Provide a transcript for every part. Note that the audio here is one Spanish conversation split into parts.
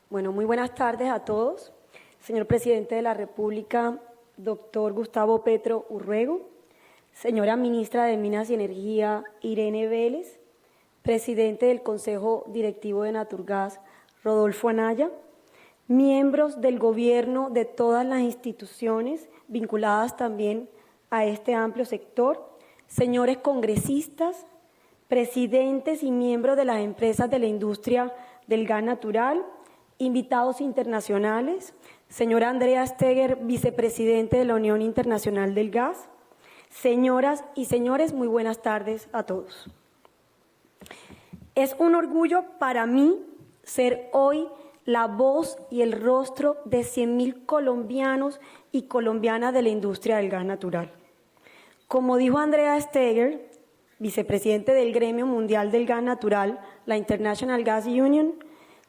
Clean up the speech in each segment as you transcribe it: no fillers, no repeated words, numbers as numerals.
Bueno, muy buenas tardes a todos. Señor Presidente de la República, doctor Gustavo Petro Urrego, señora Ministra de Minas y Energía, Irene Vélez, Presidente del Consejo Directivo de Naturgas, Rodolfo Anaya, miembros del Gobierno de todas las instituciones vinculadas también a este amplio sector, señores congresistas, presidentes y miembros de las empresas de la industria del gas natural, invitados internacionales, señora Andrea Steger, vicepresidente de la Unión Internacional del Gas, señoras y señores, muy buenas tardes a todos. Es un orgullo para mí ser hoy la voz y el rostro de 100.000 colombianos y colombianas de la industria del gas natural. Como dijo Andrea Steger, vicepresidente del Gremio Mundial del Gas Natural, la International Gas Union,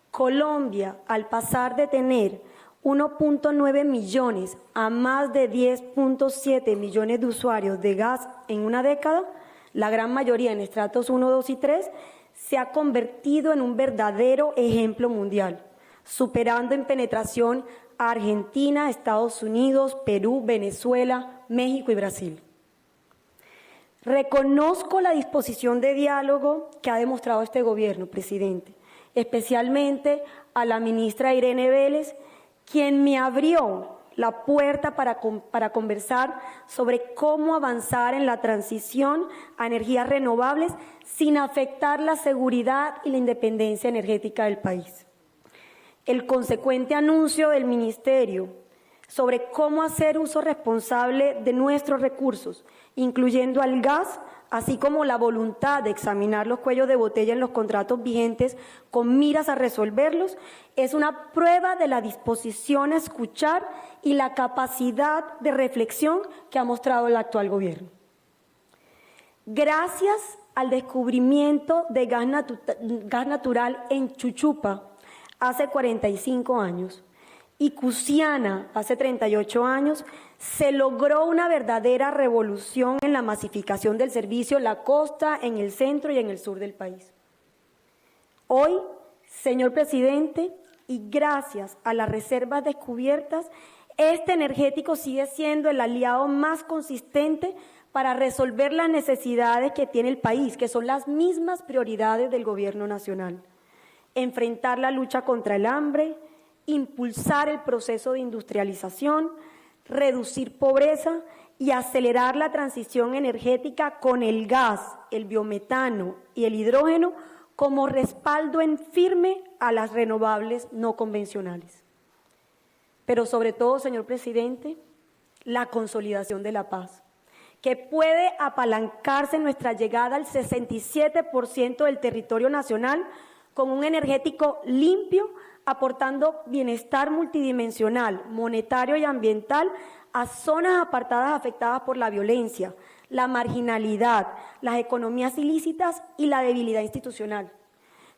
Colombia, al pasar de tener 1.9 millones a más de 10.7 millones de usuarios de gas en una década, la gran mayoría en estratos 1, 2 y 3, se ha convertido en un verdadero ejemplo mundial, superando en penetración a Argentina, Estados Unidos, Perú, Venezuela, México y Brasil. Reconozco la disposición de diálogo que ha demostrado este gobierno, presidente, especialmente a la ministra Irene Vélez, quien me abrió la puerta para conversar sobre cómo avanzar en la transición a energías renovables sin afectar la seguridad y la independencia energética del país. El consecuente anuncio del Ministerio sobre cómo hacer uso responsable de nuestros recursos, incluyendo al gas, así como la voluntad de examinar los cuellos de botella en los contratos vigentes con miras a resolverlos, es una prueba de la disposición a escuchar y la capacidad de reflexión que ha mostrado el actual gobierno. Gracias al descubrimiento de gas natural en Chuchupa hace 45 años, y Cusiana hace 38 años, se logró una verdadera revolución en la masificación del servicio en la costa, en el centro y en el sur del país. Hoy, señor presidente, y gracias a las reservas descubiertas, este energético sigue siendo el aliado más consistente para resolver las necesidades que tiene el país, que son las mismas prioridades del Gobierno nacional. Enfrentar la lucha contra el hambre, impulsar el proceso de industrialización, reducir pobreza y acelerar la transición energética con el gas, el biometano y el hidrógeno como respaldo en firme a las renovables no convencionales. Pero sobre todo, señor presidente, la consolidación de la paz, que puede apalancarse en nuestra llegada al 67% del territorio nacional con un energético limpio, aportando bienestar multidimensional, monetario y ambiental a zonas apartadas afectadas por la violencia, la marginalidad, las economías ilícitas y la debilidad institucional,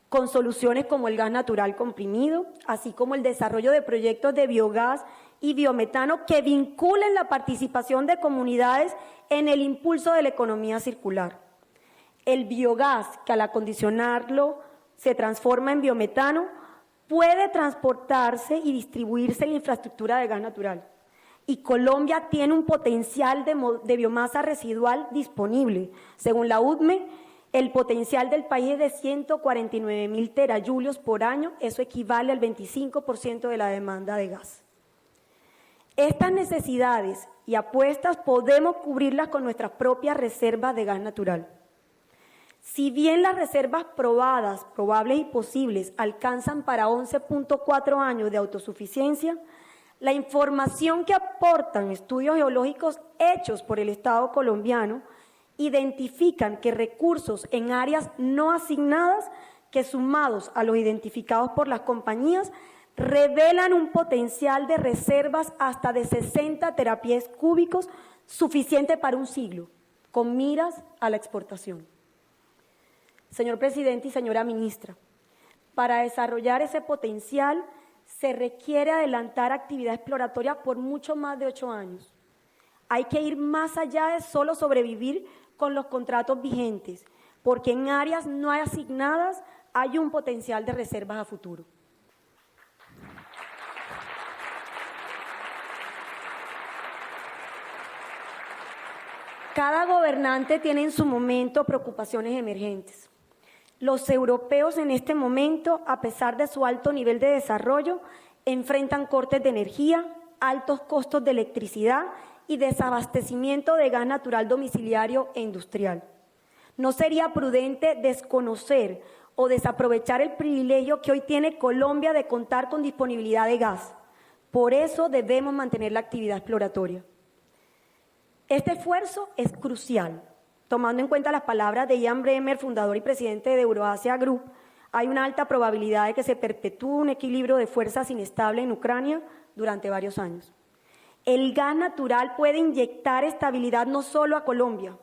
con soluciones como el gas natural comprimido, así como el desarrollo de proyectos de biogás y biometano que vinculen la participación de comunidades en el impulso de la economía circular. El biogás, que al acondicionarlo se transforma en biometano, puede transportarse y distribuirse en la infraestructura de gas natural. Y Colombia tiene un potencial de biomasa residual disponible. Según la UDME, el potencial del país es de 149.000 terajulios por año, eso equivale al 25% de la demanda de gas. Estas necesidades y apuestas podemos cubrirlas con nuestras propias reservas de gas natural. Si bien las reservas probadas, probables y posibles alcanzan para 11.4 años de autosuficiencia, la información que aportan estudios geológicos hechos por el Estado colombiano identifican que recursos en áreas no asignadas, que sumados a los identificados por las compañías, revelan un potencial de reservas hasta de 60 terapiés cúbicos, suficiente para un siglo, con miras a la exportación. Señor presidente y señora ministra, para desarrollar ese potencial se requiere adelantar actividad exploratoria por mucho más de 8 años. Hay que ir más allá de solo sobrevivir con los contratos vigentes, porque en áreas no asignadas hay un potencial de reservas a futuro. Cada gobernante tiene en su momento preocupaciones emergentes. Los europeos en este momento, a pesar de su alto nivel de desarrollo, enfrentan cortes de energía, altos costos de electricidad y desabastecimiento de gas natural domiciliario e industrial. No sería prudente desconocer o desaprovechar el privilegio que hoy tiene Colombia de contar con disponibilidad de gas. Por eso debemos mantener la actividad exploratoria. Este esfuerzo es crucial. Tomando en cuenta las palabras de Ian Bremmer, fundador y presidente de Euroasia Group, hay una alta probabilidad de que se perpetúe un equilibrio de fuerzas inestable en Ucrania durante varios años. El gas natural puede inyectar estabilidad no solo a Colombia,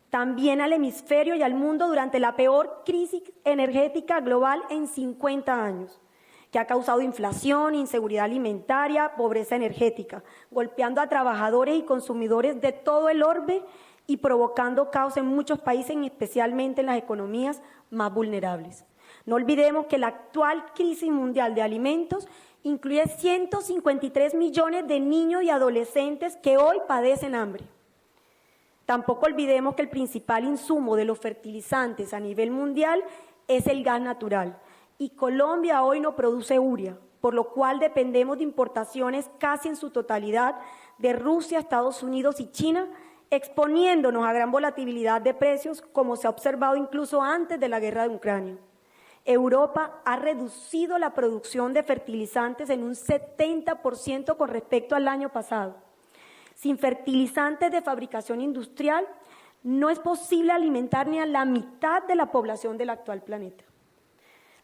también al hemisferio y al mundo durante la peor crisis energética global en 50 años, que ha causado inflación, inseguridad alimentaria, pobreza energética, golpeando a trabajadores y consumidores de todo el orbe y provocando caos en muchos países, especialmente en las economías más vulnerables. No olvidemos que la actual crisis mundial de alimentos incluye 153 millones de niños y adolescentes que hoy padecen hambre. Tampoco olvidemos que el principal insumo de los fertilizantes a nivel mundial es el gas natural, y Colombia hoy no produce urea, por lo cual dependemos de importaciones casi en su totalidad de Rusia, Estados Unidos y China, exponiéndonos a gran volatilidad de precios, como se ha observado incluso antes de la guerra de Ucrania. Europa ha reducido la producción de fertilizantes en un 70% con respecto al año pasado. Sin fertilizantes de fabricación industrial, no es posible alimentar ni a la mitad de la población del actual planeta.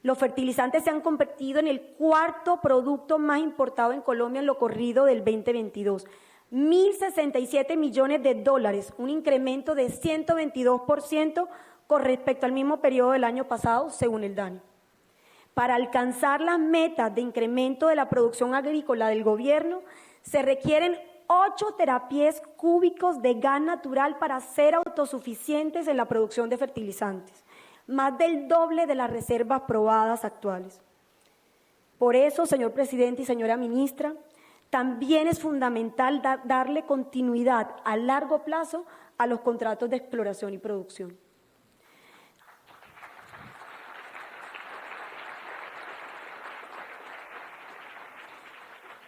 Los fertilizantes se han convertido en el cuarto producto más importado en Colombia en lo corrido del 2022. 1.067 millones de dólares, un incremento de 122% con respecto al mismo periodo del año pasado, según el DANE. Para alcanzar las metas de incremento de la producción agrícola del gobierno, se requieren 8 terapiés cúbicos de gas natural para ser autosuficientes en la producción de fertilizantes, más del doble de las reservas probadas actuales. Por eso, señor presidente y señora ministra, también es fundamental darle continuidad a largo plazo a los contratos de exploración y producción.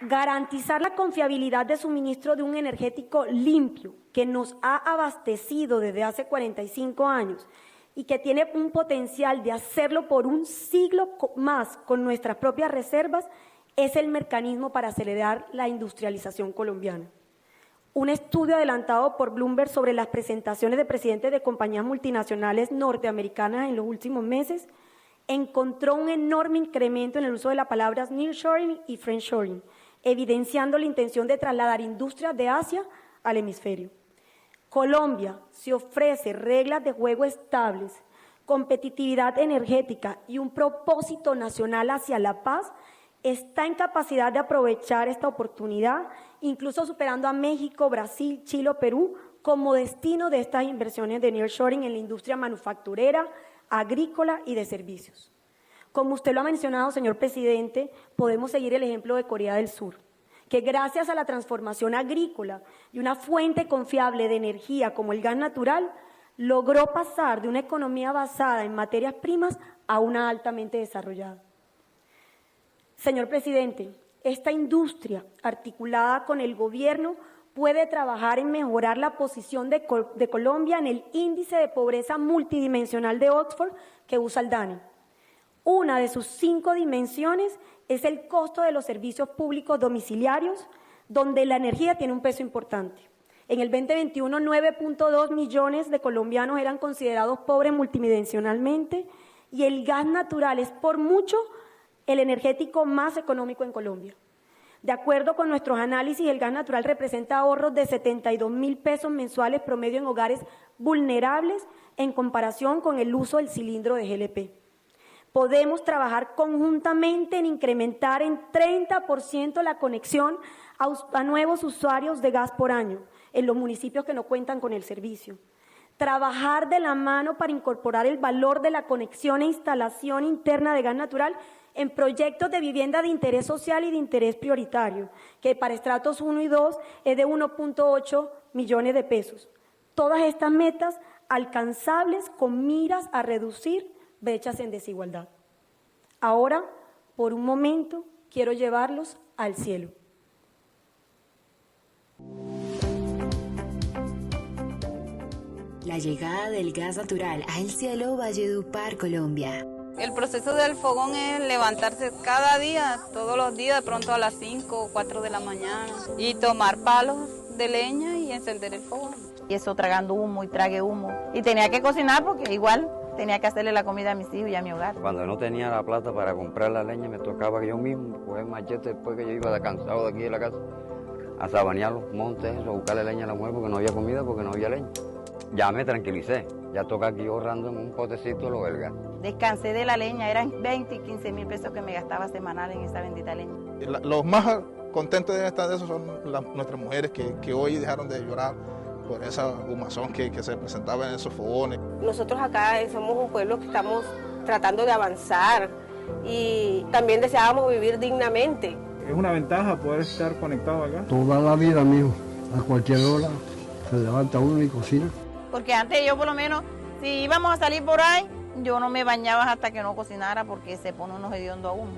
Garantizar la confiabilidad de suministro de un energético limpio que nos ha abastecido desde hace 45 años y que tiene un potencial de hacerlo por un siglo más con nuestras propias reservas, es el mecanismo para acelerar la industrialización colombiana. Un estudio adelantado por Bloomberg sobre las presentaciones de presidentes de compañías multinacionales norteamericanas en los últimos meses encontró un enorme incremento en el uso de las palabras nearshoring y friendshoring, evidenciando la intención de trasladar industrias de Asia al hemisferio. Colombia, si ofrece reglas de juego estables, competitividad energética y un propósito nacional hacia la paz, está en capacidad de aprovechar esta oportunidad, incluso superando a México, Brasil, Chile o Perú como destino de estas inversiones de nearshoring en la industria manufacturera, agrícola y de servicios. Como usted lo ha mencionado, señor presidente, podemos seguir el ejemplo de Corea del Sur, que gracias a la transformación agrícola y una fuente confiable de energía como el gas natural, logró pasar de una economía basada en materias primas a una altamente desarrollada. Señor presidente, esta industria, articulada con el gobierno, puede trabajar en mejorar la posición de Colombia en el índice de pobreza multidimensional de Oxford que usa el DANE. Una de sus 5 dimensiones es el costo de los servicios públicos domiciliarios, donde la energía tiene un peso importante. En el 2021, 9.2 millones de colombianos eran considerados pobres multidimensionalmente y el gas natural es por mucho el energético más económico en Colombia. De acuerdo con nuestros análisis, el gas natural representa ahorros de 72.000 pesos mensuales promedio en hogares vulnerables en comparación con el uso del cilindro de GLP. Podemos trabajar conjuntamente en incrementar en 30% la conexión a nuevos usuarios de gas por año en los municipios que no cuentan con el servicio. Trabajar de la mano para incorporar el valor de la conexión e instalación interna de gas natural en proyectos de vivienda de interés social y de interés prioritario, que para estratos 1 y 2 es de 1.8 millones de pesos. Todas estas metas alcanzables con miras a reducir brechas en desigualdad. Ahora, por un momento, quiero llevarlos al cielo. La llegada del gas natural a El Cielo, Valledupar, Colombia. El proceso del fogón es levantarse cada día, todos los días, de pronto a las 5 o 4 de la mañana, y tomar palos de leña y encender el fogón. Y eso tragando humo y trague humo. Y tenía que cocinar porque igual tenía que hacerle la comida a mis hijos y a mi hogar. Cuando no tenía la plata para comprar la leña, me tocaba yo mismo coger machete después que yo iba cansado de aquí de la casa, a sabanear los montes, a buscarle leña a la mujer porque no había comida, porque no había leña. Ya me tranquilicé, ya toca aquí ahorrando en un potecito lo del gas. Descansé de la leña, eran 20 y 15 mil pesos que me gastaba semanal en esa bendita leña. Los más contentos de estar de eso son nuestras mujeres que hoy dejaron de llorar por esa humazón que se presentaba en esos fogones. Nosotros acá somos un pueblo que estamos tratando de avanzar y también deseábamos vivir dignamente. Es una ventaja poder estar conectado acá. Toda la vida, amigo, a cualquier hora se levanta uno y cocina. Porque antes yo por lo menos, si íbamos a salir por ahí, yo no me bañaba hasta que no cocinara porque se pone unos hediondos a humo.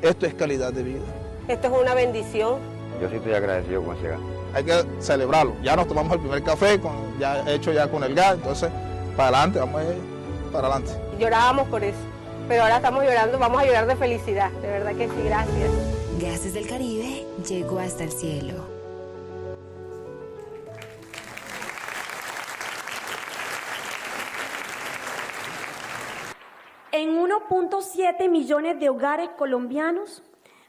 Esto es calidad de vida. Esto es una bendición. Yo sí estoy agradecido con ese gas. Hay que celebrarlo. Ya nos tomamos el primer café, ya hecho ya con el gas, entonces para adelante, vamos a ir para adelante. Llorábamos por eso, pero ahora estamos llorando, vamos a llorar de felicidad, de verdad que sí, gracias. Gases del Caribe llegó hasta el cielo. En 1.7 millones de hogares colombianos,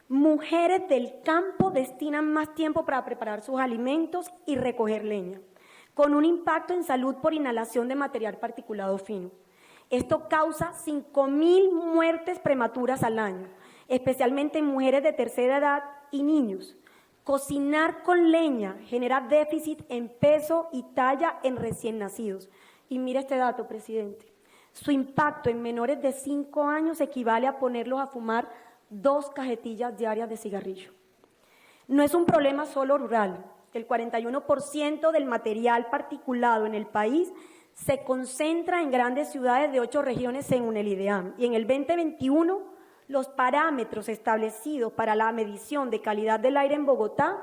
mujeres del campo destinan más tiempo para preparar sus alimentos y recoger leña, con un impacto en salud por inhalación de material particulado fino. Esto causa 5.000 muertes prematuras al año, especialmente en mujeres de tercera edad y niños. Cocinar con leña genera déficit en peso y talla en recién nacidos. Y mire este dato, presidente. Su impacto en menores de 5 años equivale a ponerlos a fumar 2 cajetillas diarias de cigarrillo. No es un problema solo rural. El 41% del material particulado en el país se concentra en grandes ciudades de 8 regiones según el IDEAM. Y en el 2021, los parámetros establecidos para la medición de calidad del aire en Bogotá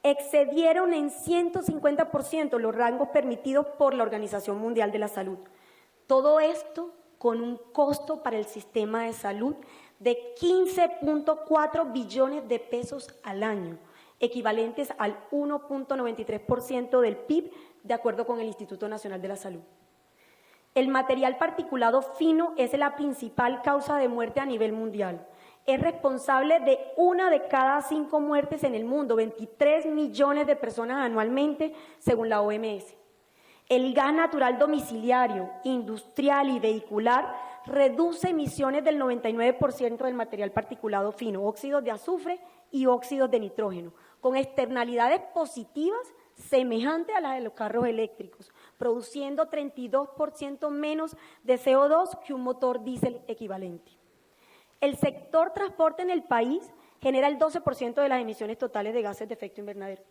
excedieron en 150% los rangos permitidos por la Organización Mundial de la Salud. Todo esto con un costo para el sistema de salud de 15.4 billones de pesos al año, equivalentes al 1.93% del PIB, de acuerdo con el Instituto Nacional de la Salud. El material particulado fino es la principal causa de muerte a nivel mundial. Es responsable de 1 de cada 5 muertes en el mundo, 23 millones de personas anualmente, según la OMS. El gas natural domiciliario, industrial y vehicular reduce emisiones del 99% del material particulado fino, óxidos de azufre y óxidos de nitrógeno, con externalidades positivas semejantes a las de los carros eléctricos, produciendo 32% menos de CO2 que un motor diésel equivalente. El sector transporte en el país genera el 12% de las emisiones totales de gases de efecto invernadero.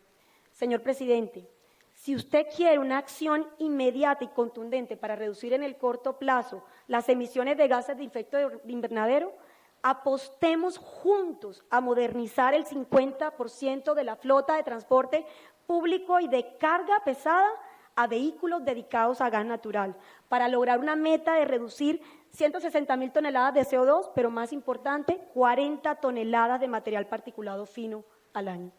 Señor presidente, si usted quiere una acción inmediata y contundente para reducir en el corto plazo las emisiones de gases de efecto invernadero, apostemos juntos a modernizar el 50% de la flota de transporte público y de carga pesada a vehículos dedicados a gas natural, para lograr una meta de reducir 160.000 toneladas de CO2, pero más importante, 40 toneladas de material particulado fino al año.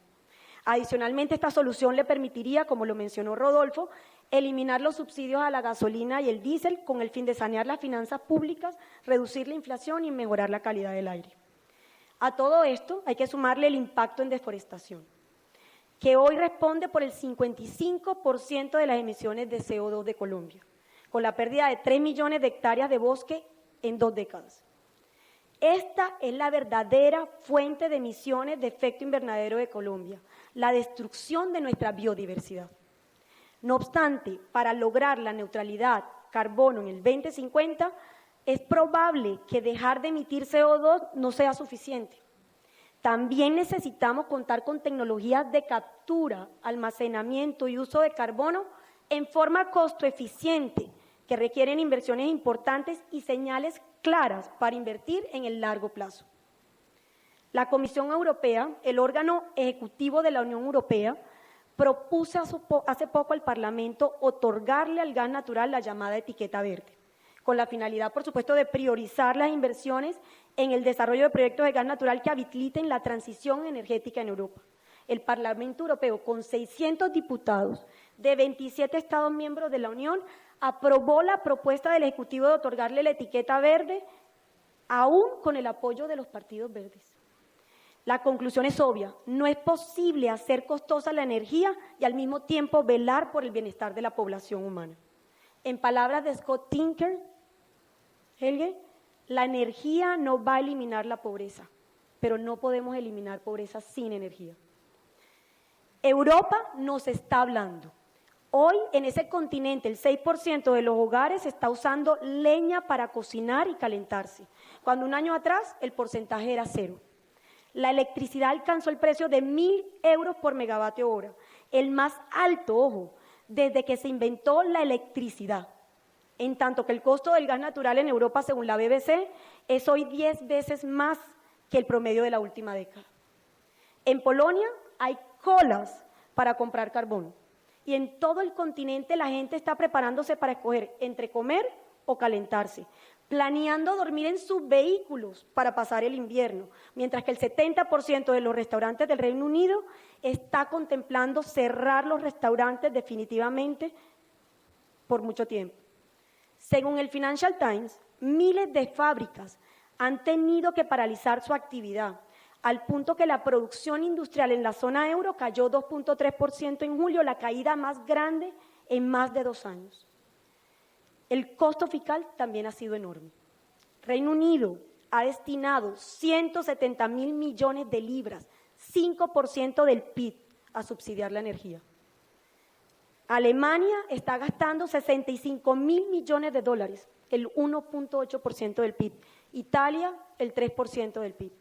Adicionalmente, esta solución le permitiría, como lo mencionó Rodolfo, eliminar los subsidios a la gasolina y el diésel con el fin de sanear las finanzas públicas, reducir la inflación y mejorar la calidad del aire. A todo esto hay que sumarle el impacto en deforestación, que hoy responde por el 55% de las emisiones de CO2 de Colombia, con la pérdida de 3 millones de hectáreas de bosque en 2 décadas. Esta es la verdadera fuente de emisiones de efecto invernadero de Colombia, la destrucción de nuestra biodiversidad. No obstante, para lograr la neutralidad carbono en el 2050, es probable que dejar de emitir CO2 no sea suficiente. También necesitamos contar con tecnologías de captura, almacenamiento y uso de carbono en forma costo eficiente, que requieren inversiones importantes y señales claras para invertir en el largo plazo. La Comisión Europea, el órgano ejecutivo de la Unión Europea, propuso hace poco al Parlamento otorgarle al gas natural la llamada etiqueta verde, con la finalidad, por supuesto, de priorizar las inversiones en el desarrollo de proyectos de gas natural que habiliten la transición energética en Europa. El Parlamento Europeo, con 600 diputados de 27 Estados miembros de la Unión, aprobó la propuesta del Ejecutivo de otorgarle la etiqueta verde, aún con el apoyo de los partidos verdes. La conclusión es obvia: no es posible hacer costosa la energía y al mismo tiempo velar por el bienestar de la población humana. En palabras de Scott Tinker, Helge, la energía no va a eliminar la pobreza, pero no podemos eliminar pobreza sin energía. Europa nos está hablando. Hoy en ese continente el 6% de los hogares está usando leña para cocinar y calentarse, cuando un año atrás el porcentaje era 0. La electricidad alcanzó el precio de 1.000 euros por megavatio hora, el más alto, ojo, desde que se inventó la electricidad. En tanto que el costo del gas natural en Europa, según la BBC, es hoy 10 veces más que el promedio de la última década. En Polonia hay colas para comprar carbón y en todo el continente la gente está preparándose para escoger entre comer o calentarse, planeando dormir en sus vehículos para pasar el invierno, mientras que el 70% de los restaurantes del Reino Unido está contemplando cerrar los restaurantes definitivamente por mucho tiempo. Según el Financial Times, miles de fábricas han tenido que paralizar su actividad, al punto que la producción industrial en la zona euro cayó 2.3% en julio, la caída más grande en más de 2 años. El costo fiscal también ha sido enorme. Reino Unido ha destinado 170.000 millones de libras, 5% del PIB, a subsidiar la energía. Alemania está gastando 65.000 millones de dólares, el 1.8% del PIB. Italia, el 3% del PIB.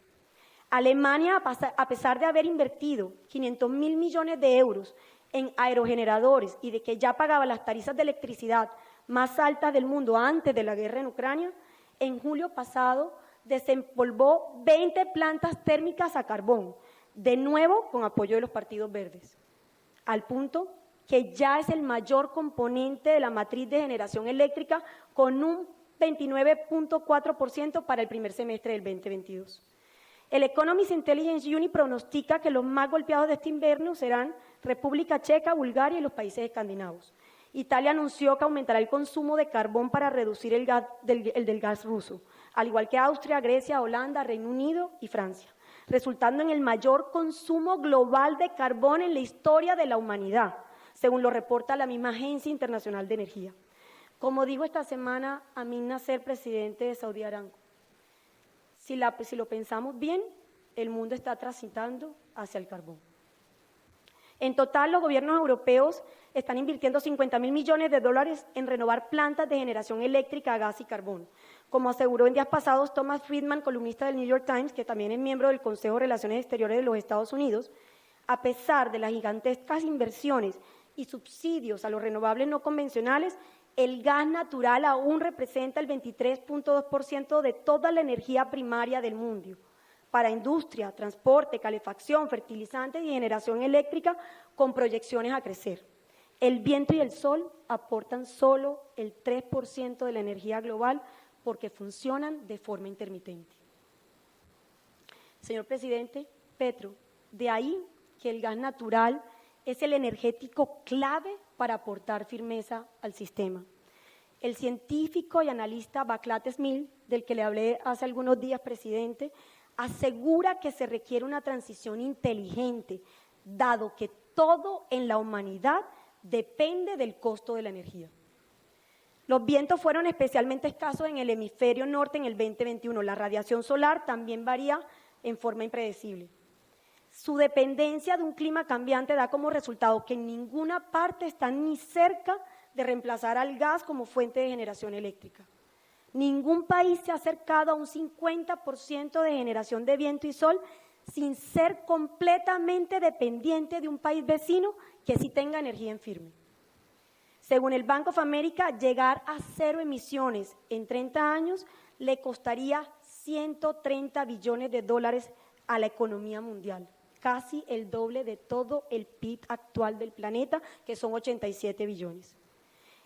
Alemania, a pesar de haber invertido 500.000 millones de euros en aerogeneradores y de que ya pagaba las tarifas de electricidad más altas del mundo antes de la guerra en Ucrania, en julio pasado desempolvó 20 plantas térmicas a carbón, de nuevo con apoyo de los partidos verdes, al punto que ya es el mayor componente de la matriz de generación eléctrica, con un 29.4% para el primer semestre del 2022. El Economist Intelligence Unit pronostica que los más golpeados de este invierno serán República Checa, Bulgaria y los países escandinavos. Italia anunció que aumentará el consumo de carbón para reducir el del gas ruso, al igual que Austria, Grecia, Holanda, Reino Unido y Francia, resultando en el mayor consumo global de carbón en la historia de la humanidad, según lo reporta la misma Agencia Internacional de Energía. Como dijo esta semana Amin Nasser, presidente de Saudi Aramco, si lo pensamos bien, el mundo está transitando hacia el carbón. En total, los gobiernos europeos están invirtiendo 50.000 millones de dólares en renovar plantas de generación eléctrica a gas y carbón. Como aseguró en días pasados Thomas Friedman, columnista del New York Times, que también es miembro del Consejo de Relaciones Exteriores de los Estados Unidos, a pesar de las gigantescas inversiones y subsidios a los renovables no convencionales, el gas natural aún representa el 23.2% de toda la energía primaria del mundo, para industria, transporte, calefacción, fertilizantes y generación eléctrica, con proyecciones a crecer. El viento y el sol aportan solo el 3% de la energía global porque funcionan de forma intermitente. Señor presidente, Petro, de ahí que el gas natural es el energético clave para aportar firmeza al sistema. El científico y analista Václav Smil, del que le hablé hace algunos días, presidente, asegura que se requiere una transición inteligente, dado que todo en la humanidad depende del costo de la energía. Los vientos fueron especialmente escasos en el hemisferio norte en el 2021. La radiación solar también varía en forma impredecible. Su dependencia de un clima cambiante da como resultado que en ninguna parte están ni cerca de reemplazar al gas como fuente de generación eléctrica. Ningún país se ha acercado a un 50% de generación de viento y sol sin ser completamente dependiente de un país vecino que sí tenga energía en firme. Según el Bank of America, llegar a cero emisiones en 30 años le costaría 130 billones de dólares a la economía mundial, casi el doble de todo el PIB actual del planeta, que son 87 billones.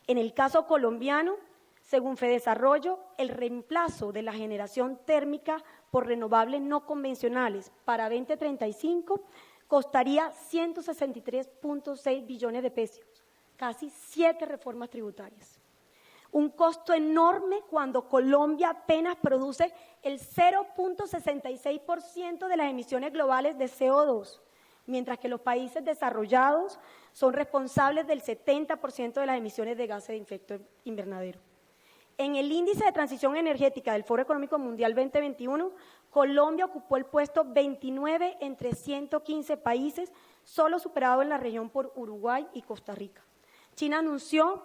En el caso colombiano, según Fedesarrollo, el reemplazo de la generación térmica por renovables no convencionales para 2035 costaría 163.6 billones de pesos, casi 7 reformas tributarias. Un costo enorme cuando Colombia apenas produce el 0.66% de las emisiones globales de CO2, mientras que los países desarrollados son responsables del 70% de las emisiones de gases de efecto invernadero. En el índice de transición energética del Foro Económico Mundial 2021, Colombia ocupó el puesto 29 entre 115 países, solo superado en la región por Uruguay y Costa Rica. China anunció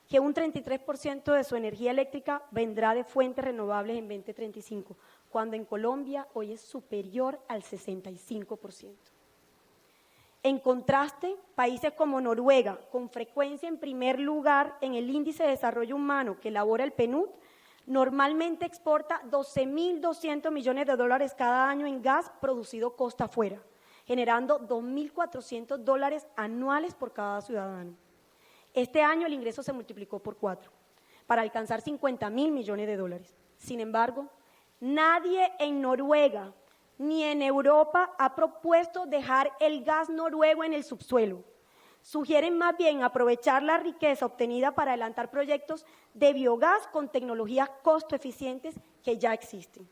que un 33% de su energía eléctrica vendrá de fuentes renovables en 2035, cuando en Colombia hoy es superior al 65%. En contraste, países como Noruega, con frecuencia en primer lugar en el índice de desarrollo humano que elabora el PNUD, normalmente exporta 12.200 millones de dólares cada año en gas producido costa afuera, generando 2.400 dólares anuales por cada ciudadano. Este año el ingreso se multiplicó por 4, para alcanzar 50.000 millones de dólares. Sin embargo, nadie en Noruega ni en Europa ha propuesto dejar el gas noruego en el subsuelo. Sugieren más bien aprovechar la riqueza obtenida para adelantar proyectos de biogás con tecnologías costo eficientes que ya existen.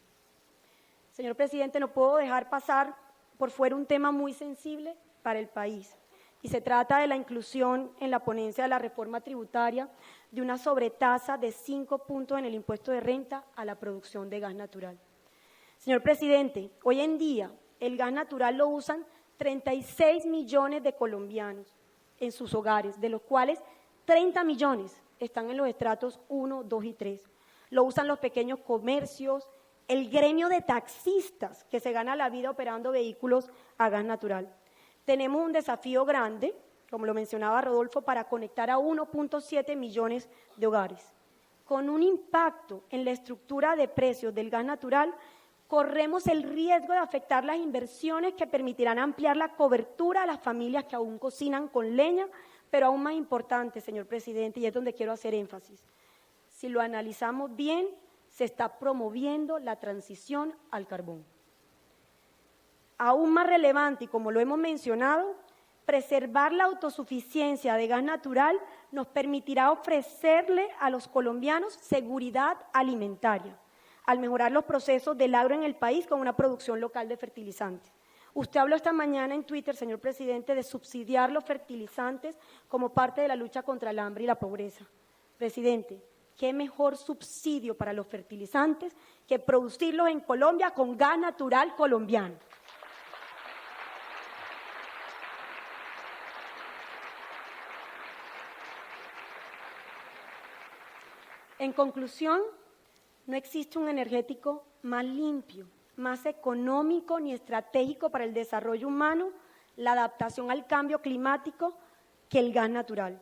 Señor presidente, no puedo dejar pasar por fuera un tema muy sensible para el país, y se trata de la inclusión en la ponencia de la reforma tributaria de una sobretasa de 5 puntos en el impuesto de renta a la producción de gas natural. Señor presidente, hoy en día el gas natural lo usan 36 millones de colombianos en sus hogares, de los cuales 30 millones están en los estratos 1, 2 y 3. Lo usan los pequeños comercios, el gremio de taxistas que se gana la vida operando vehículos a gas natural. Tenemos un desafío grande, como lo mencionaba Rodolfo, para conectar a 1.7 millones de hogares. Con un impacto en la estructura de precios del gas natural, corremos el riesgo de afectar las inversiones que permitirán ampliar la cobertura a las familias que aún cocinan con leña, pero aún más importante, señor presidente, y es donde quiero hacer énfasis. Si lo analizamos bien, se está promoviendo la transición al carbón. Aún más relevante, y como lo hemos mencionado, preservar la autosuficiencia de gas natural nos permitirá ofrecerle a los colombianos seguridad alimentaria, al mejorar los procesos del agro en el país con una producción local de fertilizantes. Usted habló esta mañana en Twitter, señor presidente, de subsidiar los fertilizantes como parte de la lucha contra el hambre y la pobreza. Presidente, ¿qué mejor subsidio para los fertilizantes que producirlos en Colombia con gas natural colombiano? En conclusión, no existe un energético más limpio, más económico ni estratégico para el desarrollo humano, la adaptación al cambio climático, que el gas natural.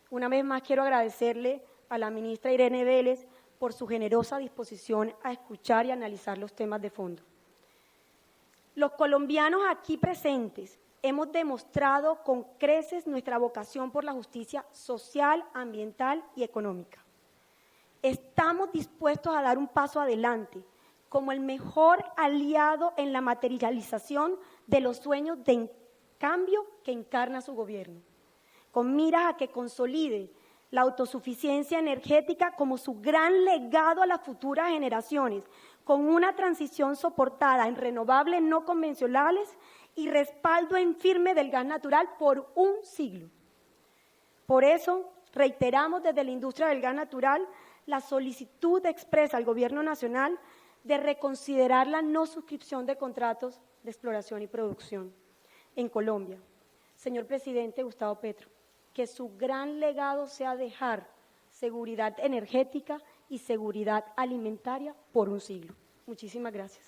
Una vez más quiero agradecerle a la ministra Irene Vélez por su generosa disposición a escuchar y analizar los temas de fondo. Los colombianos aquí presentes hemos demostrado con creces nuestra vocación por la justicia social, ambiental y económica. Estamos dispuestos a dar un paso adelante como el mejor aliado en la materialización de los sueños de cambio que encarna su gobierno, con miras a que consolide la autosuficiencia energética como su gran legado a las futuras generaciones, con una transición soportada en renovables no convencionales y respaldo en firme del gas natural por un siglo. Por eso, reiteramos desde la industria del gas natural la solicitud expresa al Gobierno Nacional de reconsiderar la no suscripción de contratos de exploración y producción en Colombia. Señor presidente Gustavo Petro, que su gran legado sea dejar seguridad energética y seguridad alimentaria por un siglo. Muchísimas gracias.